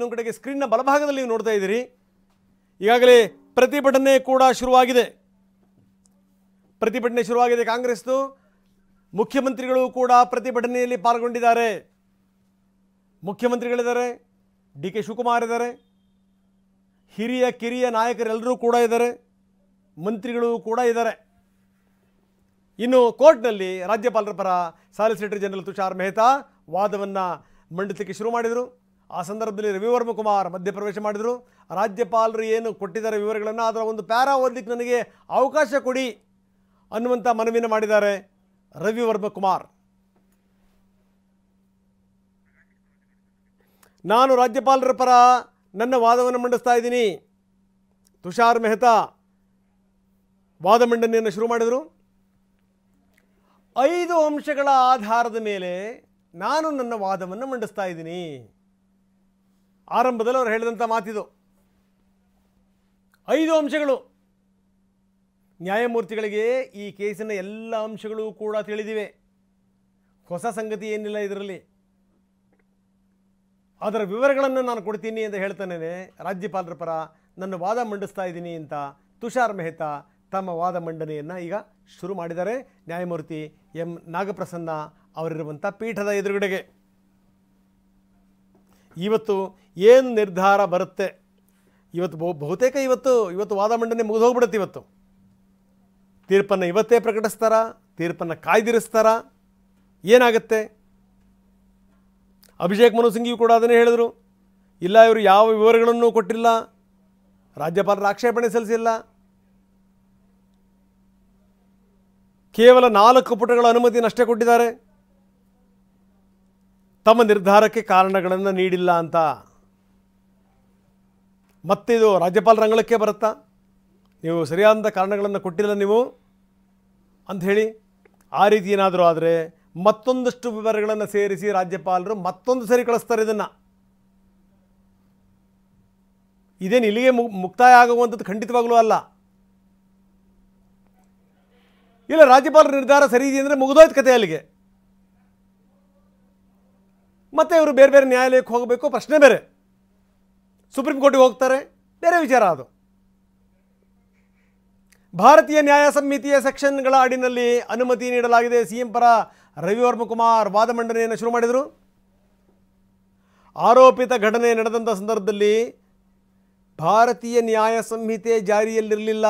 ಇನ್ನೊಂದು ಕಡೆಗೆ ಸ್ಕ್ರೀನ್ನ ಬಲಭಾಗದಲ್ಲಿ ನೀವು ನೋಡ್ತಾ ಇದ್ದೀರಿ. ಈಗಾಗಲೇ ಪ್ರತಿಭಟನೆ ಕೂಡ ಶುರುವಾಗಿದೆ. ಪ್ರತಿಭಟನೆ ಶುರುವಾಗಿದೆ. ಕಾಂಗ್ರೆಸ್ದು ಮುಖ್ಯಮಂತ್ರಿಗಳು ಕೂಡ ಪ್ರತಿಭಟನೆಯಲ್ಲಿ ಪಾಲ್ಗೊಂಡಿದ್ದಾರೆ. ಮುಖ್ಯಮಂತ್ರಿಗಳಿದ್ದಾರೆ, ಡಿ ಕೆ ಶಿವಕುಮಾರ್ ಇದ್ದಾರೆ, ಹಿರಿಯ ಕಿರಿಯ ನಾಯಕರೆಲ್ಲರೂ ಕೂಡ ಇದ್ದಾರೆ, ಮಂತ್ರಿಗಳು ಕೂಡ ಇದ್ದಾರೆ. ಇನ್ನು ಕೋರ್ಟ್ನಲ್ಲಿ ರಾಜ್ಯಪಾಲರ ಪರ ಸಾಲಿಸಿಟರ್ ಜನರಲ್ ತುಷಾರ್ ಮೆಹ್ತಾ ವಾದವನ್ನು ಮಂಡಿಸಲಿಕ್ಕೆ ಶುರು ಮಾಡಿದರು. ಆ ಸಂದರ್ಭದಲ್ಲಿ ರವಿವರ್ಮ ಕುಮಾರ್ ಮಧ್ಯಪ್ರವೇಶ ಮಾಡಿದರು. ರಾಜ್ಯಪಾಲರು ಏನು ಕೊಟ್ಟಿದ್ದಾರೆ ವಿವರಗಳನ್ನು, ಅದರ ಒಂದು ಪ್ಯಾರಾ ಓದಲಿಕ್ಕೆ ನನಗೆ ಅವಕಾಶ ಕೊಡಿ ಅನ್ನುವಂಥ ಮನವಿಯನ್ನು ಮಾಡಿದ್ದಾರೆ ರವಿವರ್ಮ ಕುಮಾರ್. ನಾನು ರಾಜ್ಯಪಾಲರ ಪರ ನನ್ನ ವಾದವನ್ನು ಮಂಡಿಸ್ತಾ ಇದ್ದೀನಿ. ತುಷಾರ್ ಮೆಹ್ತಾ ವಾದ ಮಂಡನೆಯನ್ನು ಶುರು ಮಾಡಿದರು. 5 ಅಂಶಗಳ ಆಧಾರದ ಮೇಲೆ ನಾನು ನನ್ನ ವಾದವನ್ನು ಮಂಡಿಸ್ತಾ ಇದ್ದೀನಿ. ಆರಂಭದಲ್ಲಿ ಅವರು ಹೇಳಿದಂಥ ಮಾತಿದು 5 ಅಂಶಗಳು. ನ್ಯಾಯಮೂರ್ತಿಗಳಿಗೆ ಈ ಕೇಸಿನ ಎಲ್ಲ ಅಂಶಗಳು ಕೂಡ ತಿಳಿದಿವೆ. ಹೊಸ ಸಂಗತಿ ಏನಿಲ್ಲ ಇದರಲ್ಲಿ. ಅದರ ವಿವರಗಳನ್ನು ನಾನು ಕೊಡ್ತೀನಿ ಅಂತ ಹೇಳ್ತಾನೆ ರಾಜ್ಯಪಾಲರ ಪರ ನನ್ನ ವಾದ ಮಂಡಿಸ್ತಾ ಇದ್ದೀನಿ ಅಂತ ತುಷಾರ್ ಮೆಹ್ತಾ ತಮ್ಮ ವಾದ ಮಂಡನೆಯನ್ನು ಈಗ ಶುರು ಮಾಡಿದ್ದಾರೆ. ನ್ಯಾಯಮೂರ್ತಿ ಎಂ ನಾಗಪ್ರಸನ್ನ ಅವರಿರುವಂಥ ಪೀಠದ ಎದುರುಗಡೆಗೆ. ಇವತ್ತು ಏನು ನಿರ್ಧಾರ ಬರುತ್ತೆ, ಇವತ್ತು ಬಹುತೇಕ ಇವತ್ತು ವಾದ ಮಂಡನೆ ಮುಗಿದೋಗ್ಬಿಡುತ್ತೆ. ಇವತ್ತು ತೀರ್ಪನ್ನು ಇವತ್ತೇ ಪ್ರಕಟಿಸ್ತಾರ, ತೀರ್ಪನ್ನು ಕಾಯ್ದಿರಿಸ್ತಾರ, ಏನಾಗುತ್ತೆ? ಅಭಿಷೇಕ್ ಮನು ಸಿಂಘಿಯು ಕೂಡ ಅದನ್ನೇ ಹೇಳಿದರು. ಇಲ್ಲ, ಇವರು ಯಾವ ವಿವರಗಳನ್ನು ಕೊಟ್ಟಿಲ್ಲ, ರಾಜ್ಯಪಾಲರ ಆಕ್ಷೇಪಣೆ ಸಲ್ಲಿಸಿಲ್ಲ, ಕೇವಲ 4 ಪುಟಗಳ ಅನುಮತಿಯನ್ನಷ್ಟೇ ಕೊಟ್ಟಿದ್ದಾರೆ, ತಮ್ಮ ನಿರ್ಧಾರಕ್ಕೆ ಕಾರಣಗಳನ್ನು ನೀಡಿಲ್ಲ ಅಂತ. ಮತ್ತೆ ಇದು ರಾಜ್ಯಪಾಲರ ಅಂಗಳಕ್ಕೆ ಬರುತ್ತಾ, ನೀವು ಸರಿಯಾದ ಕಾರಣಗಳನ್ನು ಕೊಟ್ಟಿಲ್ಲ ನೀವು ಅಂಥೇಳಿ? ಆ ರೀತಿ ಏನಾದರೂ ಆದರೆ ಮತ್ತೊಂದಷ್ಟು ವಿವರಗಳನ್ನು ಸೇರಿಸಿ ರಾಜ್ಯಪಾಲರು ಮತ್ತೊಂದು ಸರಿ ಕಳಿಸ್ತಾರೆ. ಇದೇನು ಇಲ್ಲಿಗೆ ಮುಕ್ತಾಯ ಆಗುವಂಥದ್ದು ಖಂಡಿತವಾಗಲೂ ಅಲ್ಲ. ಇಲ್ಲ, ರಾಜ್ಯಪಾಲರ ನಿರ್ಧಾರ ಸರಿ ಇದೆ ಅಂದರೆ ಮುಗಿದೋಯ್ತು ಕತೆ ಅಲ್ಲಿಗೆ. ಮತ್ತೆ ಇವರು ಬೇರೆ ಬೇರೆ ನ್ಯಾಯಾಲಯಕ್ಕೆ ಹೋಗಬೇಕು, ಪ್ರಶ್ನೆ ಬೇರೆ. ಸುಪ್ರೀಂ ಕೋರ್ಟಿಗೆ ಹೋಗ್ತಾರೆ, ಬೇರೆ ವಿಚಾರ ಅದು. ಭಾರತೀಯ ನ್ಯಾಯ ಸಂಹಿತೆಯ ಸೆಕ್ಷನ್ಗಳ ಅಡಿನಲ್ಲಿ ಅನುಮತಿ ನೀಡಲಾಗಿದೆ. ಸಿಎಂ ಪರ ರವಿವರ್ಮ ಕುಮಾರ್ ವಾದ ಮಂಡನೆಯನ್ನು ಶುರು ಮಾಡಿದರು. ಆರೋಪಿತ ಘಟನೆ ನಡೆದಂಥ ಸಂದರ್ಭದಲ್ಲಿ ಭಾರತೀಯ ನ್ಯಾಯ ಸಂಹಿತೆ ಜಾರಿಯಲ್ಲಿರಲಿಲ್ಲ.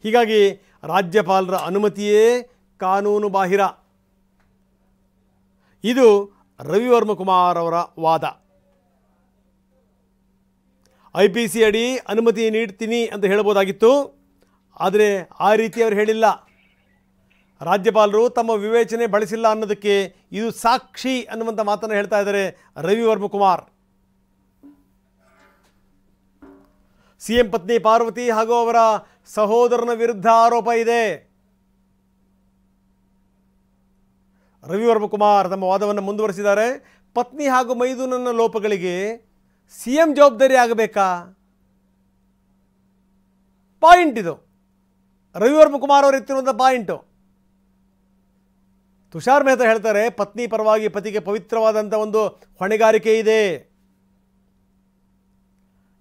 ಹೀಗಾಗಿ ರಾಜ್ಯಪಾಲರ ಅನುಮತಿಯೇ ಕಾನೂನು ಬಾಹಿರ. ಇದು ರವಿವರ್ಮ ಕುಮಾರ್ ಅವರ ವಾದ. IPC ಅಡಿ ಅನುಮತಿ ನೀಡ್ತೀನಿ ಅಂತ ಹೇಳ್ಬೋದಾಗಿತ್ತು, ಆದರೆ ಆ ರೀತಿ ಅವರು ಹೇಳಿಲ್ಲ. ರಾಜ್ಯಪಾಲರು ತಮ್ಮ ವಿವೇಚನೆ ಬಳಸಿಲ್ಲ ಅನ್ನೋದಕ್ಕೆ ಇದು ಸಾಕ್ಷಿ ಅನ್ನುವಂಥ ಮಾತನ್ನು ಹೇಳ್ತಾ ಇದ್ದಾರೆ ರವಿವರ್ಮ ಕುಮಾರ್. ಸಿಎಂ ಪತ್ನಿ ಪಾರ್ವತಿ ಹಾಗೂ ಅವರ ಸಹೋದರನ ವಿರುದ್ಧ ಆರೋಪ ಇದೆ. ರವಿವರ್ಮ ಕುಮಾರ್ ತಮ್ಮ ವಾದವನ್ನು ಮುಂದುವರಿಸಿದ್ದಾರೆ. ಪತ್ನಿ ಹಾಗೂ ಮೈದುನನ ಲೋಪಗಳಿಗೆ ಸಿಎಂ ಜವಾಬ್ದಾರಿ ಆಗಬೇಕಾ? ಪಾಯಿಂಟ್ ಇದು. ರವಿವರ್ಮ ಕುಮಾರ್ ಅವರು ಎತ್ತಿರುವಂಥ ಪಾಯಿಂಟು. ತುಷಾರ್ ಮೆಹ್ತಾ ಹೇಳ್ತಾರೆ, ಪತ್ನಿ ಪರವಾಗಿ ಪತಿಗೆ ಪವಿತ್ರವಾದಂಥ ಒಂದು ಹೊಣೆಗಾರಿಕೆ ಇದೆ.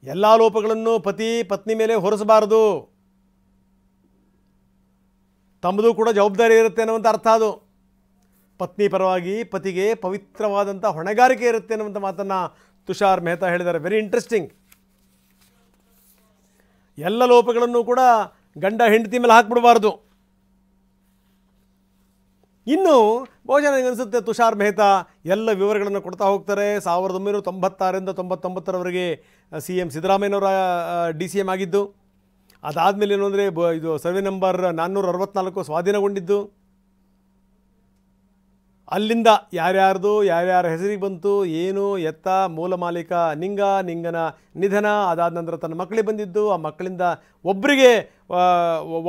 ಎಲ್ಲ ಲೋಪಗಳನ್ನು ಪತ್ನಿ ಮೇಲೆ ಹೊರಿಸಬಾರದು, ತಮ್ಮದು ಕೂಡ ಜವಾಬ್ದಾರಿ ಇರುತ್ತೆ ಅನ್ನುವಂಥ ಅರ್ಥ ಅದು. ಪತ್ನಿ ಪರವಾಗಿ ಪತಿಗೆ ಪವಿತ್ರವಾದಂಥ ಹೊಣೆಗಾರಿಕೆ ಇರುತ್ತೆ ಅನ್ನುವಂಥ ಮಾತನ್ನು ತುಷಾರ್ ಮೆಹ್ತಾ ಹೇಳಿದ್ದಾರೆ. Very interesting. ಎಲ್ಲ ಲೋಪಗಳನ್ನು ಕೂಡ ಗಂಡ ಹೆಂಡತಿ ಮೇಲೆ ಹಾಕ್ಬಿಡಬಾರ್ದು. ಇನ್ನು ಬಹುಶಃ ನನಗನ್ನಿಸುತ್ತೆ ತುಷಾರ್ ಮೆಹ್ತಾ ಎಲ್ಲ ವಿವರಗಳನ್ನು ಕೊಡ್ತಾ ಹೋಗ್ತಾರೆ. 1996ರಿಂದ 99ರವರೆಗೆ CM ಸಿದ್ದರಾಮಯ್ಯನವರ DCM ಆಗಿದ್ದು, ಅದಾದಮೇಲೆ ಏನು ಅಂದರೆ ಇದು ಸರ್ವೆ ನಂಬರ್ 464 ಸ್ವಾಧೀನಗೊಂಡಿದ್ದು, ಅಲ್ಲಿಂದ ಯಾರ್ಯಾರ ಹೆಸರಿಗೆ ಬಂತು, ಏನು ಎತ್ತ, ಮೂಲ ಮಾಲೀಕ ನಿಂಗನ ನಿಧನ, ಅದಾದ ನಂತರ ತನ್ನ ಮಕ್ಕಳಿಗೆ ಬಂದಿದ್ದು, ಆ ಮಕ್ಕಳಿಂದ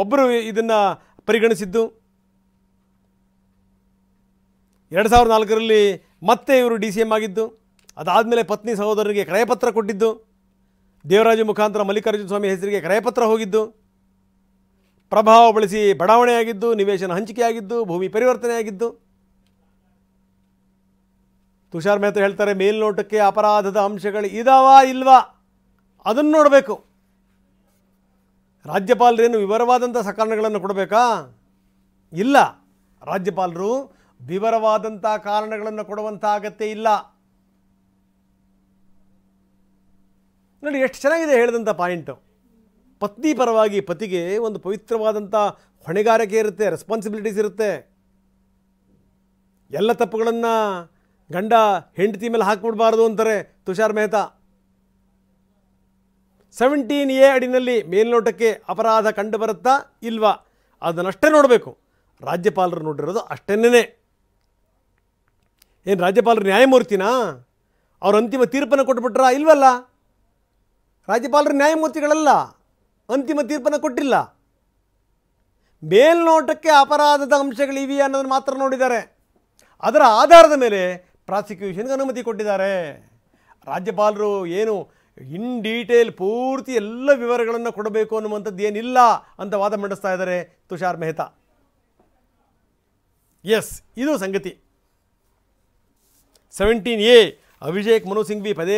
ಒಬ್ಬರು ಇದನ್ನು ಪರಿಗಣಿಸಿದ್ದು. 2004ರಲ್ಲಿ ಮತ್ತೆ ಇವರು DCM ಆಗಿದ್ದು, ಅದಾದಮೇಲೆ ಪತ್ನಿ ಸಹೋದರರಿಗೆ ಕ್ರಯಪತ್ರ ಕೊಟ್ಟಿದ್ದು, ದೇವರಾಜು ಮುಖಾಂತರ ಮಲ್ಲಿಕಾರ್ಜುನ ಸ್ವಾಮಿ ಹೆಸರಿಗೆ ಕ್ರಯಪತ್ರ ಹೋಗಿದ್ದು, ಪ್ರಭಾವ ಬಳಸಿ ಬಡಾವಣೆಯಾಗಿದ್ದು, ನಿವೇಶನ ಹಂಚಿಕೆಯಾಗಿದ್ದು, ಭೂಮಿ ಪರಿವರ್ತನೆ ಆಗಿದ್ದು. ತುಷಾರ್ ಮೆಹ್ತಾ ಹೇಳ್ತಾರೆ ಮೇಲ್ನೋಟಕ್ಕೆ ಅಪರಾಧದ ಅಂಶಗಳು ಇದಾವಾ ಇಲ್ವಾ ಅದನ್ನು ನೋಡಬೇಕು. ರಾಜ್ಯಪಾಲರೇನು ವಿವರವಾದಂಥ ಸಕಾರಣಗಳನ್ನು ಕೊಡಬೇಕಾ? ಇಲ್ಲ. ರಾಜ್ಯಪಾಲರು ವಿವರವಾದಂಥ ಕಾರಣಗಳನ್ನು ಕೊಡುವಂಥ ಅಗತ್ಯ ಇಲ್ಲ. ನೋಡಿ ಎಷ್ಟು ಚೆನ್ನಾಗಿದೆ ಹೇಳಿದಂಥ ಪಾಯಿಂಟು. ಪತ್ನಿ ಪರವಾಗಿ ಪತಿಗೆ ಒಂದು ಪವಿತ್ರವಾದಂಥ ಹೊಣೆಗಾರಿಕೆ ಇರುತ್ತೆ, ರೆಸ್ಪಾನ್ಸಿಬಿಲಿಟೀಸ್ ಇರುತ್ತೆ. ಎಲ್ಲ ತಪ್ಪುಗಳನ್ನು ಗಂಡ ಹೆಂಡತಿ ಮೇಲೆ ಹಾಕಿಬಿಡಬಾರ್ದು ಅಂತಾರೆ ತುಷಾರ್ ಮೆಹ್ತಾ. 17A ಅಡಿನಲ್ಲಿ ಮೇಲ್ನೋಟಕ್ಕೆ ಅಪರಾಧ ಕಂಡು ಬರುತ್ತಾ ಇಲ್ವಾ ಅದನ್ನಷ್ಟೇ ನೋಡಬೇಕು. ರಾಜ್ಯಪಾಲರು ನೋಡಿರೋದು ಅಷ್ಟೇನೇ. ಏನು ರಾಜ್ಯಪಾಲರು ನ್ಯಾಯಮೂರ್ತಿನಾ? ಅವ್ರು ಅಂತಿಮ ತೀರ್ಪನ್ನು ಕೊಟ್ಬಿಟ್ರಾ? ಇಲ್ವಲ್ಲ. ರಾಜ್ಯಪಾಲರು ನ್ಯಾಯಮೂರ್ತಿಗಳಲ್ಲ, ಅಂತಿಮ ತೀರ್ಪನ್ನು ಕೊಟ್ಟಿಲ್ಲ. ಮೇಲ್ನೋಟಕ್ಕೆ ಅಪರಾಧದ ಅಂಶಗಳಿವೆ ಅನ್ನೋದನ್ನು ಮಾತ್ರ ನೋಡಿದ್ದಾರೆ. ಅದರ ಆಧಾರದ ಮೇಲೆ ಪ್ರಾಸಿಕ್ಯೂಷನ್ಗೆ ಅನುಮತಿ ಕೊಟ್ಟಿದ್ದಾರೆ. ರಾಜ್ಯಪಾಲರು ಏನು ಇನ್ ಡೀಟೇಲ್ ಪೂರ್ತಿ ಎಲ್ಲ ವಿವರಗಳನ್ನು ಕೊಡಬೇಕು ಅನ್ನುವಂಥದ್ದು ಏನಿಲ್ಲ ಅಂತ ವಾದ ಮಂಡಿಸ್ತಾ ಇದ್ದಾರೆ ತುಷಾರ್ ಮೆಹ್ತಾ. ಎಸ್, ಇದು ಸಂಗತಿ. 17A ಅಭಿಷೇಕ್ ಮನು ಸಿಂಘ್ವಿ ಪದೇ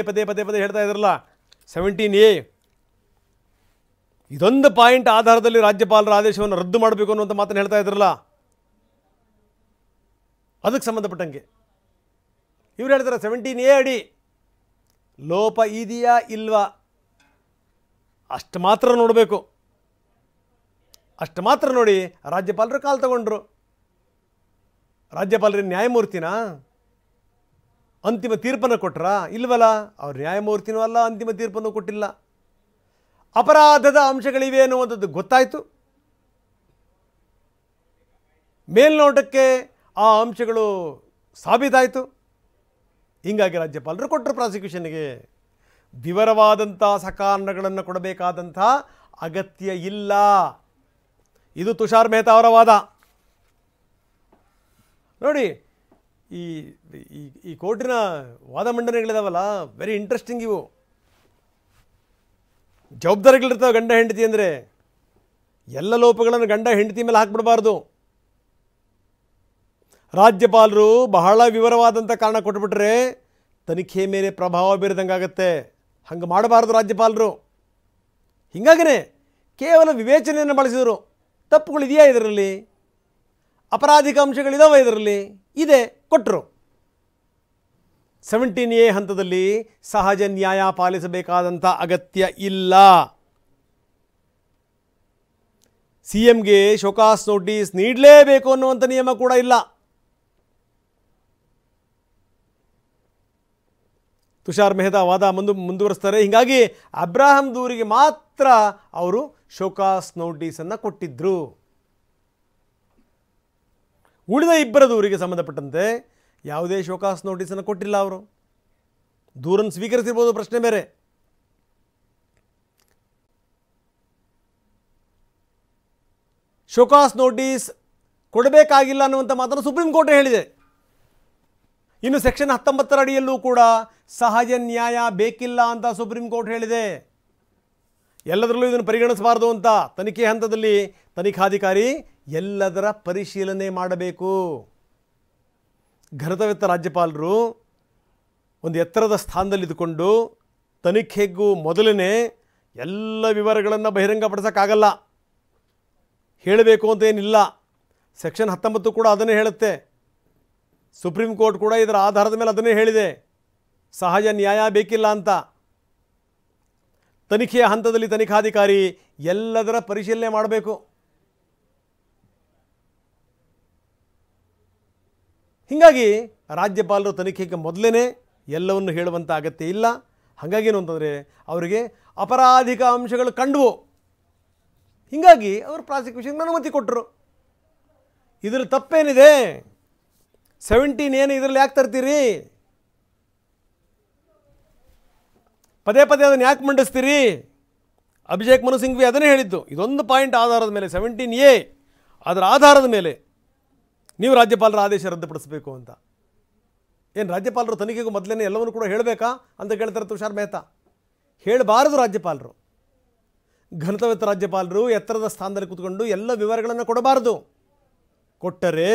ಹೇಳ್ತಾ ಇದ್ರಲ್ಲ, 17A ಇದೊಂದು ಪಾಯಿಂಟ್ ಆಧಾರದಲ್ಲಿ ರಾಜ್ಯಪಾಲರ ಆದೇಶವನ್ನು ರದ್ದು ಮಾಡಬೇಕು ಅನ್ನುವಂಥ ಮಾತನ್ನು ಹೇಳ್ತಾ ಇದ್ರಲ್ಲ, ಅದಕ್ಕೆ ಸಂಬಂಧಪಟ್ಟಂಗೆ ಇವ್ರು ಹೇಳ್ತಾರೆ 17A ಅಡಿ ಲೋಪ ಇದೆಯಾ ಇಲ್ವಾ ಅಷ್ಟು ಮಾತ್ರ ನೋಡಬೇಕು. ಅಷ್ಟು ಮಾತ್ರ ನೋಡಿ ರಾಜ್ಯಪಾಲರು ಕಾಲು ತಗೊಂಡ್ರು. ರಾಜ್ಯಪಾಲರ ನ್ಯಾಯಮೂರ್ತಿನಾ? ಅಂತಿಮ ತೀರ್ಪನ್ನು ಕೊಟ್ರಾ? ಇಲ್ವಲ್ಲ. ಅವ್ರು ನ್ಯಾಯಮೂರ್ತಿನೂ ಅಲ್ಲ, ಅಂತಿಮ ತೀರ್ಪನ್ನು ಕೊಟ್ಟಿಲ್ಲ. ಅಪರಾಧದ ಅಂಶಗಳಿವೆ ಅನ್ನುವಂಥದ್ದು ಗೊತ್ತಾಯಿತು. ಮೇಲ್ನೋಟಕ್ಕೆ ಆ ಅಂಶಗಳು ಸಾಬೀತಾಯಿತು. ಹೀಗಾಗಿ ರಾಜ್ಯಪಾಲರು ಕೊಟ್ಟರು ಪ್ರಾಸಿಕ್ಯೂಷನ್ಗೆ. ವಿವರವಾದಂಥ ಸಕಾರಣಗಳನ್ನು ಕೊಡಬೇಕಾದಂಥ ಅಗತ್ಯ ಇಲ್ಲ. ಇದು ತುಷಾರ್ ಮೆಹ್ತಾ ಅವರ ವಾದ. ನೋಡಿ, ಈ ಈ ಕೋರ್ಟಿನ ವಾದ ಮಂಡನೆಗಳಿದಾವಲ್ಲ, ವೆರಿ ಇಂಟ್ರೆಸ್ಟಿಂಗ್. ಇವು ಜವಾಬ್ದಾರಿಗಳಿರ್ತಾವೆ ಗಂಡ ಹೆಂಡತಿ ಅಂದರೆ. ಎಲ್ಲ ಲೋಪಗಳನ್ನು ಗಂಡ ಹೆಂಡತಿ ಮೇಲೆ ಹಾಕ್ಬಿಡಬಾರ್ದು. ರಾಜ್ಯಪಾಲರು ಬಹಳ ವಿವರವಾದಂಥ ಕಾರಣ ಕೊಟ್ಬಿಟ್ರೆ ತನಿಖೆ ಮೇಲೆ ಪ್ರಭಾವ ಬೀರದಂಗಾಗತ್ತೆ. ಹಂಗೆ ಮಾಡಬಾರ್ದು ರಾಜ್ಯಪಾಲರು. ಹೀಗಾಗಿನೇ ಕೇವಲ ವಿವೇಚನೆಯನ್ನು ಬಳಸಿದರು. ತಪ್ಪುಗಳಿದೆಯಾ ಇದರಲ್ಲಿ? ಅಪರಾಧಿಕ ಅಂಶಗಳಿದಾವೆ ಇದರಲ್ಲಿ? ಇದೆ, ಕೊಟ್ಟರು. 17A ಹಂತದಲ್ಲಿ ಸಹಜ ನ್ಯಾಯ ಪಾಲಿಸಬೇಕಾದಂಥ ಅಗತ್ಯ ಇಲ್ಲ. CMಗೆ ಶೋಕಾಸ್ ನೋಟಿಸ್ ನೀಡಲೇಬೇಕು ಅನ್ನುವಂಥ ನಿಯಮ ಕೂಡ ಇಲ್ಲ. ತುಷಾರ್ ಮೆಹ್ತಾ ವಾದ ಮುಂದುವರಿಸ್ತಾರೆ. ಹೀಗಾಗಿ ಅಬ್ರಾಹಂ ದೂರಿಗೆ ಮಾತ್ರ ಅವರು ಶೋಕಾಸ್ ನೋಟಿಸನ್ನು ಕೊಟ್ಟಿದ್ದರು. ಉಳಿದ ಇಬ್ಬರ ದೂರಿಗೆ ಸಂಬಂಧಪಟ್ಟಂತೆ ಯಾವುದೇ ಶೋಕಾಸ್ ನೋಟಿಸನ್ನು ಕೊಟ್ಟಿಲ್ಲ. ಅವರು ದೂರನ್ನು ಸ್ವೀಕರಿಸಿರ್ಬೋದು, ಪ್ರಶ್ನೆ ಬೇರೆ. ಶೋಕಾಸ್ ನೋಟಿಸ್ ಕೊಡಬೇಕಾಗಿಲ್ಲ ಅನ್ನುವಂಥ ಮಾತನ್ನು ಸುಪ್ರೀಂ ಕೋರ್ಟ್ ಹೇಳಿದೆ. ಇನ್ನು ಸೆಕ್ಷನ್ 19 ಅಡಿಯಲ್ಲೂ ಕೂಡ ಸಹಜ ನ್ಯಾಯ ಬೇಕಿಲ್ಲ ಅಂತ ಸುಪ್ರೀಂ ಕೋರ್ಟ್ ಹೇಳಿದೆ. ಎಲ್ಲದರಲ್ಲೂ ಇದನ್ನು ಪರಿಗಣಿಸಬಾರ್ದು ಅಂತ ತನಿಖೆ ಹಂತದಲ್ಲಿ ತನಿಖಾಧಿಕಾರಿ ಎಲ್ಲದರ ಪರಿಶೀಲನೆ ಮಾಡಬೇಕು. ಘನತೆವೆತ್ತ ರಾಜ್ಯಪಾಲರು ಒಂದು ಎತ್ತರದ ಸ್ಥಾನದಲ್ಲಿದ್ದುಕೊಂಡು ತನಿಖೆಗೂ ಮೊದಲನೇ ಎಲ್ಲ ವಿವರಗಳನ್ನು ಬಹಿರಂಗಪಡಿಸೋಕ್ಕಾಗಲ್ಲ. ಹೇಳಬೇಕು ಅಂತ ಏನಿಲ್ಲ. ಸೆಕ್ಷನ್ 19 ಕೂಡ ಅದನ್ನೇ ಹೇಳುತ್ತೆ. ಸುಪ್ರೀಂ ಕೋರ್ಟ್ ಕೂಡ ಇದರ ಆಧಾರದ ಮೇಲೆ ಅದನ್ನೇ ಹೇಳಿದೆ, ಸಹಜ ನ್ಯಾಯ ಬೇಕಿಲ್ಲ ಅಂತ. ತನಿಖೆಯ ಹಂತದಲ್ಲಿ ತನಿಖಾಧಿಕಾರಿ ಎಲ್ಲದರ ಪರಿಶೀಲನೆ ಮಾಡಬೇಕು. ಹೀಗಾಗಿ ರಾಜ್ಯಪಾಲರು ತನಿಖೆಗೆ ಮೊದಲೇ ಎಲ್ಲವನ್ನು ಹೇಳುವಂಥ ಅಗತ್ಯ ಇಲ್ಲ. ಹಾಗಾಗೇನು ಅಂತಂದರೆ ಅವರಿಗೆ ಅಪರಾಧಿಕ ಅಂಶಗಳು ಕಂಡುವು. ಹೀಗಾಗಿ ಅವರು ಪ್ರಾಸಿಕ್ಯೂಷನ್ಗೆ ಅನುಮತಿ ಕೊಟ್ಟರು. ಇದರಲ್ಲಿ ತಪ್ಪೇನಿದೆ? 17A ಇದರಲ್ಲಿ ಯಾಕೆ ತರ್ತೀರಿ? ಪದೇ ಅದನ್ನು ಯಾಕೆ ಮಂಡಿಸ್ತೀರಿ? ಅಭಿಷೇಕ್ ಮನು ಸಿಂಘ್ವಿ ಅದನ್ನೇ ಹೇಳಿದ್ದು. ಇದೊಂದು ಪಾಯಿಂಟ್ ಆಧಾರದ ಮೇಲೆ 17A ಅದರ ಆಧಾರದ ಮೇಲೆ ನೀವು ರಾಜ್ಯಪಾಲರ ಆದೇಶ ರದ್ದುಪಡಿಸಬೇಕು ಅಂತ. ಏನು ರಾಜ್ಯಪಾಲರು ತನಿಖೆಗೂ ಮೊದಲೇ ಎಲ್ಲವನ್ನು ಕೂಡ ಹೇಳಬೇಕಾ ಅಂತ ಕೇಳ್ತಾರೆ ತುಷಾರ್ ಮೆಹ್ತಾ. ಹೇಳಬಾರದು. ರಾಜ್ಯಪಾಲರು ಘನತೆವೆತ್ತ ರಾಜ್ಯಪಾಲರು ಎತ್ತರದ ಸ್ಥಾನದಲ್ಲಿ ಕೂತ್ಕೊಂಡು ಎಲ್ಲ ವಿವರಗಳನ್ನು ಕೊಡಬಾರದು. ಕೊಟ್ಟರೆ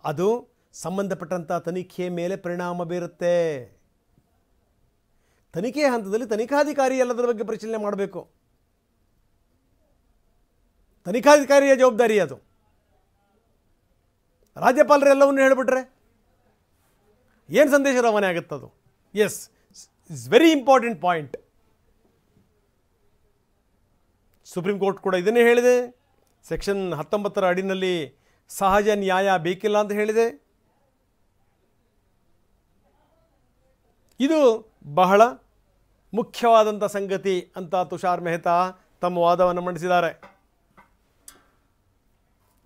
ಅದು ಸಂಬಂಧಪಟ್ಟಂಥ ತನಿಖೆ ಮೇಲೆ ಪರಿಣಾಮ ಬೀರುತ್ತೆ. ತನಿಖೆ ಹಂತದಲ್ಲಿ ತನಿಖಾಧಿಕಾರಿ ಎಲ್ಲದರ ಬಗ್ಗೆ ಪರಿಶೀಲನೆ ಮಾಡಬೇಕು. ತನಿಖಾಧಿಕಾರಿಯ ಜವಾಬ್ದಾರಿ ಅದು. ರಾಜ್ಯಪಾಲರು ಎಲ್ಲವನ್ನೂ ಹೇಳಿಬಿಟ್ರೆ ಏನು ಸಂದೇಶ ರವಾನೆ ಆಗುತ್ತದು? Yes, it's very important point. Supreme court ಕೂಡ ಇದನ್ನೇ ಹೇಳಿದೆ. ಸೆಕ್ಷನ್ 19ರ ಅಡಿನಲ್ಲಿ ಸಹಜ ನ್ಯಾಯ ಬೇಕಿಲ್ಲ ಅಂತ ಹೇಳಿದೆ. ಇದು ಬಹಳ ಮುಖ್ಯವಾದಂಥ ಸಂಗತಿ ಅಂತ ತುಷಾರ್ ಮೆಹ್ತಾ ತಮ್ಮ ವಾದವನ್ನು ಮಂಡಿಸಿದ್ದಾರೆ.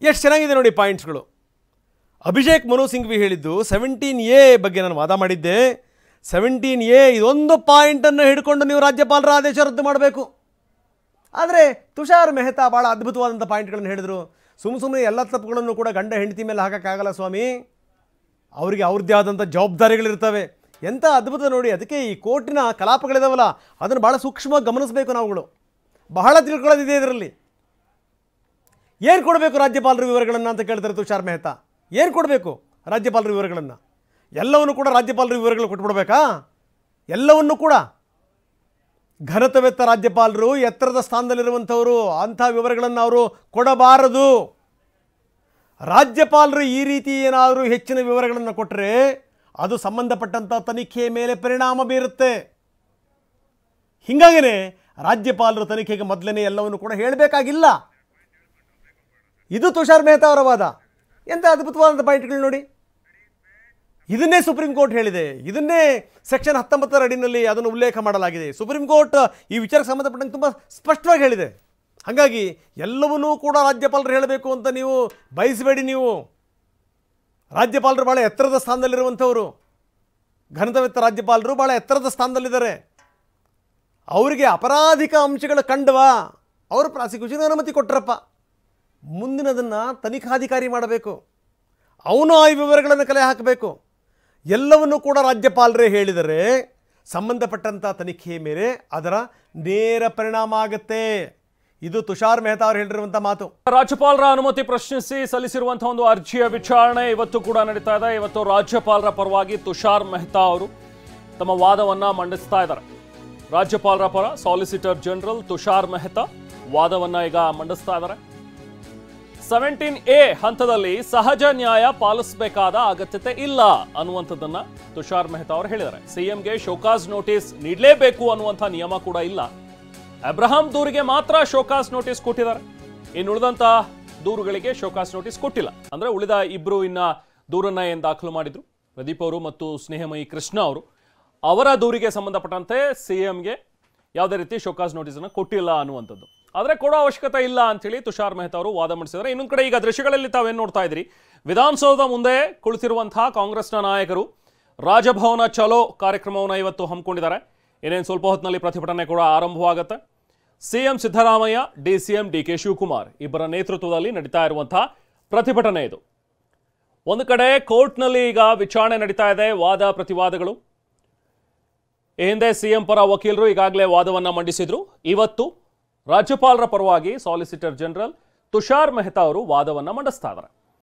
ಎಷ್ಟು ಚೆನ್ನಾಗಿದೆ ನೋಡಿ ಪಾಯಿಂಟ್ಸ್ಗಳು. ಅಭಿಷೇಕ್ ಮನು ಸಿಂಘ್ವಿ ಹೇಳಿದ್ದು 17A ಬಗ್ಗೆ ನಾನು ವಾದ ಮಾಡಿದ್ದೆ. 17A ಇದೊಂದು ಪಾಯಿಂಟನ್ನು ಹಿಡ್ಕೊಂಡು ನೀವು ರಾಜ್ಯಪಾಲರ ಆದೇಶ ರದ್ದು ಮಾಡಬೇಕು. ಆದರೆ ತುಷಾರ್ ಮೆಹ್ತಾ ಭಾಳ ಅದ್ಭುತವಾದಂಥ ಪಾಯಿಂಟ್ಗಳನ್ನು ಹೇಳಿದರು. ಸುಮ್ಮನೆ ಎಲ್ಲ ತಪ್ಪುಗಳನ್ನು ಕೂಡ ಗಂಡ ಹೆಂಡತಿ ಮೇಲೆ ಹಾಕೋಕ್ಕಾಗಲ್ಲ ಸ್ವಾಮಿ, ಅವರಿಗೆ ಅವ್ರದ್ದೇ ಆದಂಥ ಜವಾಬ್ದಾರಿಗಳಿರ್ತವೆ. ಎಂಥ ಅದ್ಭುತ ನೋಡಿ. ಅದಕ್ಕೆ ಈ ಕೋರ್ಟಿನ ಕಲಾಪಗಳಿದಾವಲ್ಲ, ಅದನ್ನು ಭಾಳ ಸೂಕ್ಷ್ಮವಾಗಿ ಗಮನಿಸಬೇಕು ನಾವುಗಳು. ಬಹಳ ತಿಳ್ಕೊಳ್ಳೋದಿದೆ ಇದರಲ್ಲಿ. ಏನು ಕೊಡಬೇಕು ರಾಜ್ಯಪಾಲರ ವಿವರಗಳನ್ನು ಅಂತ ಕೇಳ್ತಾರೆ ತುಷಾರ್ ಮೆಹ್ತಾ. ಏನು ಕೊಡಬೇಕು ರಾಜ್ಯಪಾಲರ ವಿವರಗಳನ್ನು? ಎಲ್ಲವನ್ನು ಕೂಡ ರಾಜ್ಯಪಾಲರ ವಿವರಗಳು ಕೊಟ್ಬಿಡ್ಬೇಕಾ? ಎಲ್ಲವನ್ನೂ ಕೂಡ ಘನತೆವೆತ್ತ ರಾಜ್ಯಪಾಲರು, ಎತ್ತರದ ಸ್ಥಾನದಲ್ಲಿರುವಂಥವರು, ಅಂಥ ವಿವರಗಳನ್ನು ಅವರು ಕೊಡಬಾರದು. ರಾಜ್ಯಪಾಲರು ಈ ರೀತಿ ಏನಾದರೂ ಹೆಚ್ಚಿನ ವಿವರಗಳನ್ನು ಕೊಟ್ಟರೆ ಅದು ಸಂಬಂಧಪಟ್ಟಂಥ ತನಿಖೆಯ ಮೇಲೆ ಪರಿಣಾಮ ಬೀರುತ್ತೆ. ಹೀಗಾಗಿಯೇ ರಾಜ್ಯಪಾಲರು ತನಿಖೆಗೆ ಮೊದಲನೇ ಎಲ್ಲವನ್ನು ಕೂಡ ಹೇಳಬೇಕಾಗಿಲ್ಲ. ಇದು ತುಷಾರ್ ಮೆಹ್ತಾ ಅವರ ವಾದ. ಎಂಥ ಅದ್ಭುತವಾದಂಥ ಪಾಯಿಂಟ್ಗಳು ನೋಡಿ. ಇದನ್ನೇ ಸುಪ್ರೀಂ ಕೋರ್ಟ್ ಹೇಳಿದೆ. ಇದನ್ನೇ ಸೆಕ್ಷನ್ 19ರ ಅಡಿನಲ್ಲಿ ಅದನ್ನು ಉಲ್ಲೇಖ ಮಾಡಲಾಗಿದೆ. ಸುಪ್ರೀಂ ಕೋರ್ಟ್ ಈ ವಿಚಾರಕ್ಕೆ ಸಂಬಂಧಪಟ್ಟಂಗೆ ತುಂಬ ಸ್ಪಷ್ಟವಾಗಿ ಹೇಳಿದೆ. ಹಾಗಾಗಿ ಎಲ್ಲವನ್ನೂ ಕೂಡ ರಾಜ್ಯಪಾಲರು ಹೇಳಬೇಕು ಅಂತ ನೀವು ಬಯಸಬೇಡಿ. ನೀವು ರಾಜ್ಯಪಾಲರು ಭಾಳ ಎತ್ತರದ ಸ್ಥಾನದಲ್ಲಿರುವಂಥವರು, ಘನತೆವೆತ್ತ ರಾಜ್ಯಪಾಲರು ಭಾಳ ಎತ್ತರದ ಸ್ಥಾನದಲ್ಲಿದ್ದಾರೆ. ಅವರಿಗೆ ಅಪರಾಧಿಕ ಅಂಶಗಳು ಕಂಡವಾ, ಅವರು ಪ್ರಾಸಿಕ್ಯೂಷನ್ ಅನುಮತಿ ಕೊಟ್ಟರಪ್ಪ, ಮುಂದಿನದನ್ನು ತನಿಖಾಧಿಕಾರಿ ಮಾಡಬೇಕು. ಅವನು ಆ ವಿವರಗಳನ್ನು ಕಲೆ ಹಾಕಬೇಕು. ಎಲ್ಲವನ್ನೂ ಕೂಡ ರಾಜ್ಯಪಾಲರೇ ಹೇಳಿದರೆ ಸಂಬಂಧಪಟ್ಟಂಥ ತನಿಖೆಯ ಮೇಲೆ ಅದರ ನೇರ ಪರಿಣಾಮ ಆಗುತ್ತೆ. ಇದು ತುಷಾರ್ ಮೆಹ್ತಾ ಅವರು ಹೇಳಿರುವಂಥ ಮಾತು. ರಾಜ್ಯಪಾಲರ ಅನುಮತಿ ಪ್ರಶ್ನಿಸಿ ಸಲ್ಲಿಸಿರುವಂತಹ ಒಂದು ಅರ್ಜಿಯ ವಿಚಾರಣೆ ಇವತ್ತು ಕೂಡ ನಡೀತಾ ಇದೆ. ಇವತ್ತು ರಾಜ್ಯಪಾಲರ ಪರವಾಗಿ ತುಷಾರ್ ಮೆಹ್ತಾ ಅವರು ತಮ್ಮ ವಾದವನ್ನ ಮಂಡಿಸ್ತಾ ಇದ್ದಾರೆ. ರಾಜ್ಯಪಾಲರ ಪರ ಸಾಲಿಸಿಟರ್ ಜನರಲ್ ತುಷಾರ್ ಮೆಹ್ತಾ ವಾದವನ್ನ ಈಗ ಮಂಡಿಸ್ತಾ ಇದ್ದಾರೆ. 17A ಹಂತದಲ್ಲಿ ಸಹಜ ನ್ಯಾಯ ಪಾಲಿಸಬೇಕಾದ ಅಗತ್ಯತೆ ಇಲ್ಲ ಅನ್ನುವಂಥದ್ದನ್ನ ತುಷಾರ್ ಮೆಹ್ತಾ ಅವರು ಹೇಳಿದ್ದಾರೆ. ಸಿಎಂಗೆ ಶೋಕಾಸ್ ನೋಟಿಸ್ ನೀಡಲೇಬೇಕು ಅನ್ನುವಂಥ ನಿಯಮ ಕೂಡ ಇಲ್ಲ. ಅಬ್ರಹಾಂ ದೂರಿಗೆ ಮಾತ್ರ ಶೋಕಾಸ್ ನೋಟಿಸ್ ಕೊಟ್ಟಿದ್ದಾರೆ. ಇನ್ನು ಉಳಿದಂತ ದೂರುಗಳಿಗೆ ಶೋಕಾಸ್ ನೋಟಿಸ್ ಕೊಟ್ಟಿಲ್ಲ. ಅಂದ್ರೆ ಉಳಿದ ಇಬ್ರು ಇನ್ನ ದೂರನ್ನ ಏನ್ ದಾಖಲು ಮಾಡಿದ್ರು, ಪ್ರದೀಪ್ ಅವರು ಮತ್ತು ಸ್ನೇಹಮಯಿ ಕೃಷ್ಣ ಅವರು, ಅವರ ದೂರಿಗೆ ಸಂಬಂಧಪಟ್ಟಂತೆ ಸಿಎಂಗೆ ಯಾವುದೇ ರೀತಿ ಶೋಕಾಸ್ ನೋಟಿಸ್ ಅನ್ನು ಕೊಟ್ಟಿಲ್ಲ ಅನ್ನುವಂಥದ್ದು. ಆದರೆ ಕೊಡೋ ಅವಶ್ಯಕತೆ ಇಲ್ಲ ಅಂತೇಳಿ ತುಷಾರ್ ಮೆಹ್ತಾ ಅವರು ವಾದ ಮಂಡಿಸಿದ್ದಾರೆ. ಇನ್ನೊಂದು ಕಡೆ ಈಗ ದೃಶ್ಯಗಳಲ್ಲಿ ತಾವೇನು ನೋಡ್ತಾ ಇದ್ರಿ, ವಿಧಾನಸೌಧದ ಮುಂದೆ ಕುಳಿತಿರುವಂತಹ ಕಾಂಗ್ರೆಸ್ನ ನಾಯಕರು ರಾಜಭವನ ಚಲೋ ಕಾರ್ಯಕ್ರಮವನ್ನು ಇವತ್ತು ಹಮ್ಮಿಕೊಂಡಿದ್ದಾರೆ. ಇನ್ನೇನು ಸ್ವಲ್ಪ ಹೊತ್ತಿನಲ್ಲಿ ಪ್ರತಿಭಟನೆ ಕೂಡ ಆರಂಭವಾಗುತ್ತೆ. CM Siddaramaiah, DCM DK Shivakumar ಇಬ್ಬರ ನೇತೃತ್ವದಲ್ಲಿ ನಡೀತಾ ಇರುವಂತಹ ಪ್ರತಿಭಟನೆ ಇದು. ಒಂದು ಕಡೆ ಕೋರ್ಟ್ನಲ್ಲಿ ಈಗ ವಿಚಾರಣೆ ನಡೀತಾ ಇದೆ, ವಾದ ಪ್ರತಿವಾದಗಳು. ಈ ಹಿಂದೆ ಸಿಎಂ ಪರ ವಕೀಲರು ಈಗಾಗಲೇ ವಾದವನ್ನ ಮಂಡಿಸಿದ್ರು. ಇವತ್ತು ರಾಜ್ಯಪಾಲರ ಪರವಾಗಿ ಸಾಲಿಸಿಟರ್ ಜನರಲ್ ತುಷಾರ್ ಮೆಹ್ತಾ ಅವರು ವಾದವನ್ನ ಮಂಡಿಸ್ತಾ ಇದ್ದಾರೆ.